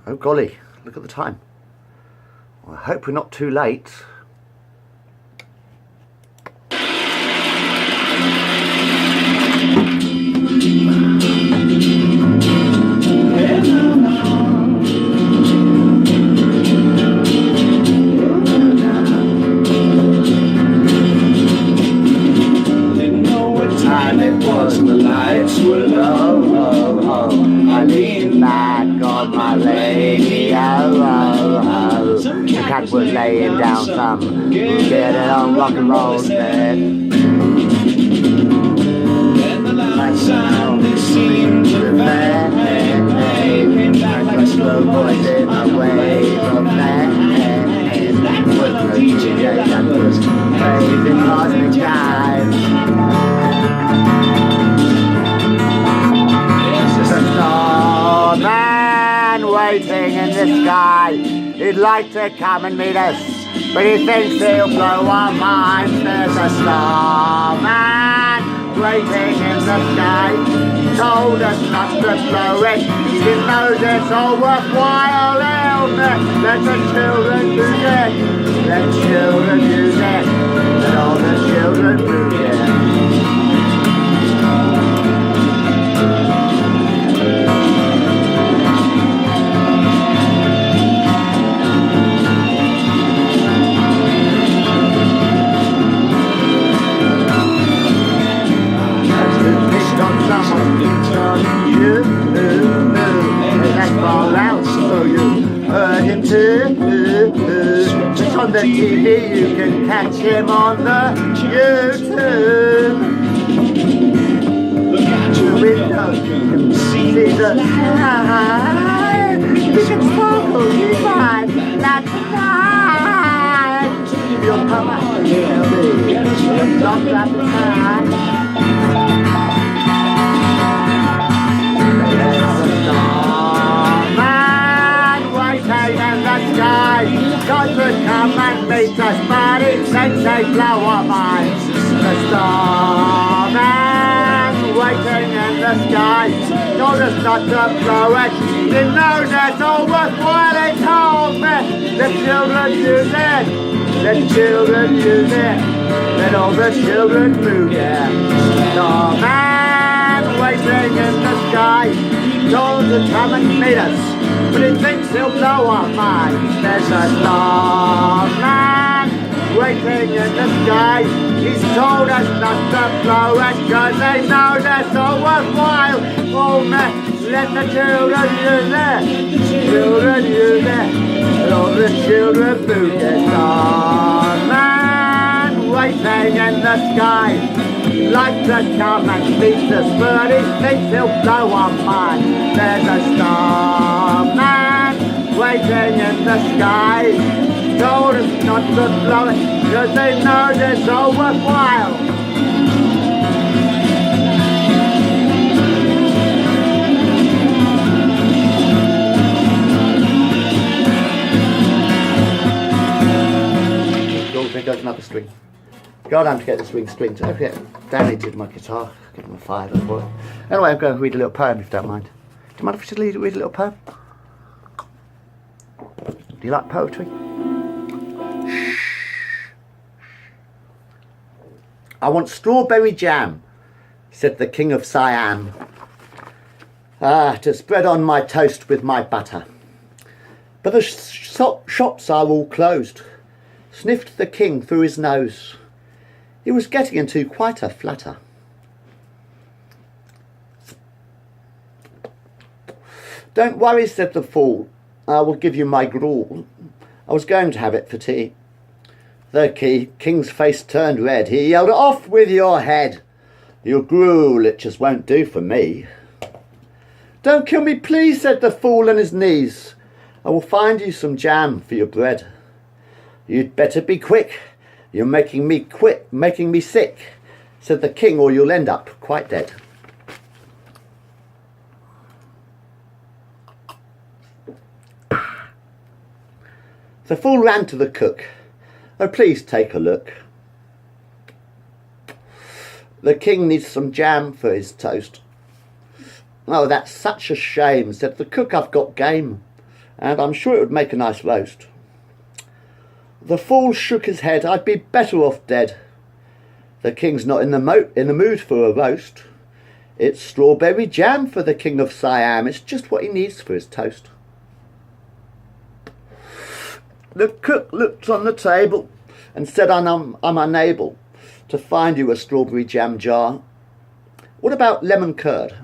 Oh golly, look at the time. Well, I hope we're not too late. Time it was, the lights were low. I leaned back on my radio. The cat was laying down some get it on rock and roll bed. Then the loud sound it seemed to fade. Came back like slow voice in a wave of pain. That was no DJ that was Crazy cosmic jive. Starman waiting in the sky. He'd like to come and meet us, but he thinks he'll blow our minds. There's a starman waiting in the sky. He told us not to blow it. He knows it's all worthwhile. Let the children use it. Let children use it. Let all the children use it. Just on the TV you can catch him on the YouTube. Look out your window, you can see the sky. You can sparkle you find like a night. You'll come out and tell me don't drop the time. God would come and meet us, but he thinks they blow our minds. The starman waiting in the sky told us not to blow it. He knows it's all worthwhile. He told me the children use it. The children use it. Let all the children move it. Starman waiting in the sky told to come and meet us, but he thinks he'll blow our minds. There's a starman waiting in the sky. He's told us not to blow it, cause they know that's all worthwhile. Oh man, let the children use it. Children use it. Let all the children move the starman waiting in the sky. He'd like to come and meet us, but he thinks he'll blow our minds. There's a starman waiting in the sky. Told us not to blow it, cause they know it's all worthwhile. There goes another string. Go down to get the string. So don't forget, Danny did my guitar. Give him a $5 for it. Anyway, I'm going to read a little poem if you don't mind. Do you mind if I just read a little poem? Do you like poetry? I want strawberry jam, said the king of Siam. To spread on my toast with my butter. But the shops are all closed, sniffed the king through his nose. He was getting into quite a flutter. Don't worry, said the fool, I will give you my gruel. I was going to have it for tea. The king's face turned red. He yelled, off with your head. Your gruel, it just won't do for me. Don't kill me, please, said the fool on his knees. I will find you some jam for your bread. You'd better be quick. You're making me sick, said the king, or you'll end up quite dead. The fool ran to the cook. Oh, please take a look. The king needs some jam for his toast. Oh, that's such a shame, said the cook, I've got game. and I'm sure it would make a nice roast. The fool shook his head. I'd be better off dead. The king's not in the mood for a roast. It's strawberry jam for the king of Siam. It's just what he needs for his toast. The cook looked on the table and said, I'm unable to find you a strawberry jam jar. What about lemon curd?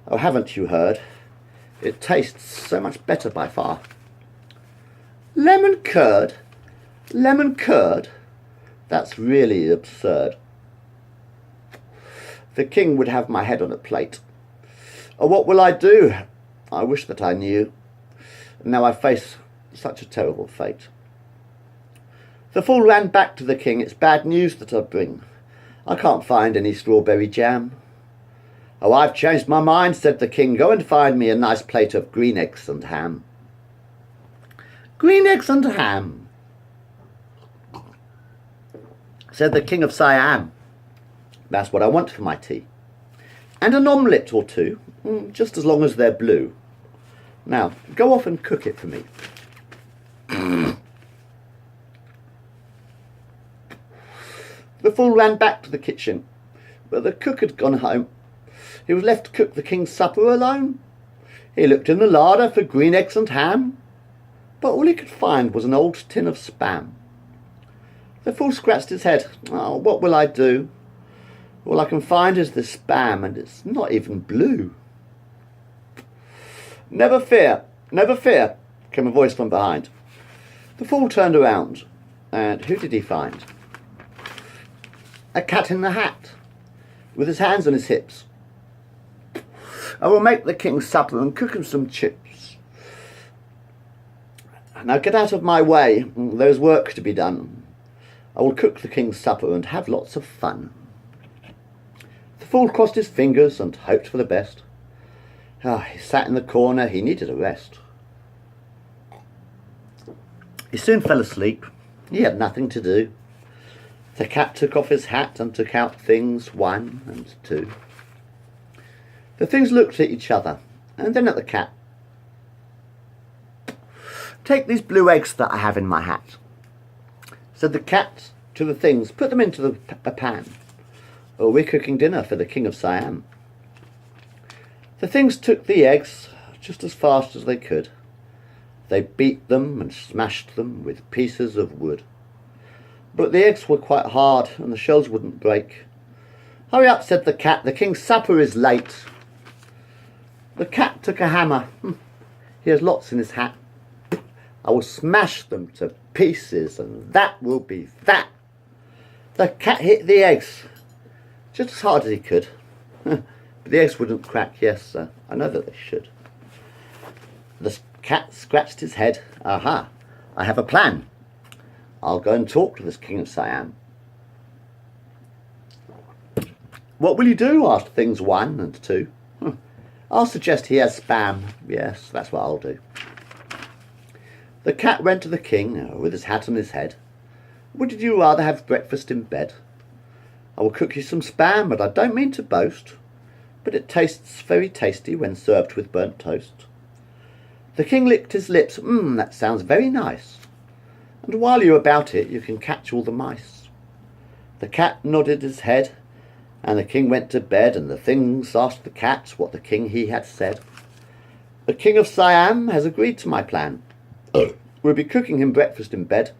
Oh, haven't you heard? It tastes so much better by far. Lemon curd? Lemon curd? That's really absurd. The king would have my head on a plate. Oh, what will I do? I wish that I knew. Now I face such a terrible fate. The fool ran back to the king. It's bad news that I bring. I can't find any strawberry jam. Oh, I've changed my mind, said the king. Go and find me a nice plate of green eggs and ham. Green eggs and ham, said the king of Siam. That's what I want for my tea. And an omelette or two, just as long as they're blue. Now, go off and cook it for me. The fool ran back to the kitchen, but the cook had gone home. He was left to cook the king's supper alone. He looked in the larder for green eggs and ham, but all he could find was an old tin of spam. The fool scratched his head. Oh, what will I do? All I can find is the spam, and it's not even blue. Never fear, came a voice from behind. The fool turned around, and who did he find? A cat in the hat, with his hands on his hips. I will make the king's supper and cook him some chips. Now get out of my way, there's work to be done. I will cook the king's supper and have lots of fun. The fool crossed his fingers and hoped for the best. He sat in the corner, he needed a rest. He soon fell asleep, he had nothing to do. The cat took off his hat and took out things 1 and 2. The things looked at each other, and then at the cat. Take these blue eggs that I have in my hat, said the cat to the things. Put them into a pan. Oh, we're cooking dinner for the king of Siam. The things took the eggs just as fast as they could. They beat them and smashed them with pieces of wood. But the eggs were quite hard, and the shells wouldn't break. Hurry up, said the cat. The king's supper is late. The cat took a hammer. He has lots in his hat. I will smash them to pieces, and that will be that. The cat hit the eggs just as hard as he could. But the eggs wouldn't crack. Yes, I know that they should. The cat scratched his head. Aha, I have a plan. I'll go and talk to this king of Siam. What will you do? Asked things 1 and 2. I'll suggest he has spam. Yes, that's what I'll do. The cat went to the king with his hat on his head. Would you rather have breakfast in bed? I will cook you some spam, but I don't mean to boast. But it tastes very tasty when served with burnt toast. The king licked his lips. That sounds very nice. And while you're about it, you can catch all the mice. The cat nodded his head, and the king went to bed, and the things asked the cat what the king he had said. The king of Siam has agreed to my plan. We'll be cooking him breakfast in bed.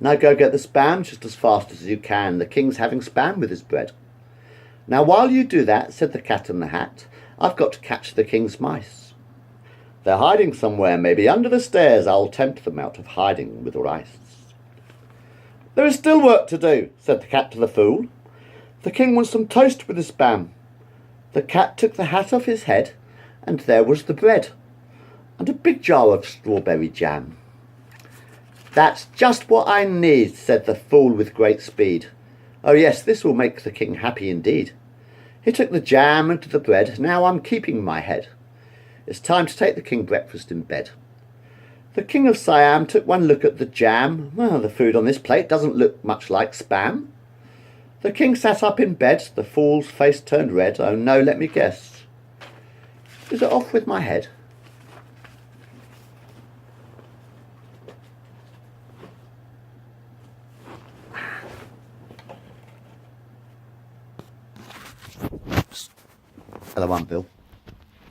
Now go get the spam just as fast as you can. The king's having spam with his bread. Now while you do that, said the cat in the hat, I've got to catch the king's mice. They're hiding somewhere, maybe under the stairs. I'll tempt them out of hiding with rice. There is still work to do, said the cat to the fool. The king wants some toast with his spam. The cat took the hat off his head, and there was the bread, and a big jar of strawberry jam. That's just what I need, said the fool with great speed. Oh yes, this will make the king happy indeed. He took the jam and the bread. Now I'm keeping my head. It's time to take the king breakfast in bed. The king of Siam took one look at the jam. Well, the food on this plate doesn't look much like spam. The king sat up in bed. The fool's face turned red. Oh no, let me guess. Is it off with my head? Hello, I'm Bill.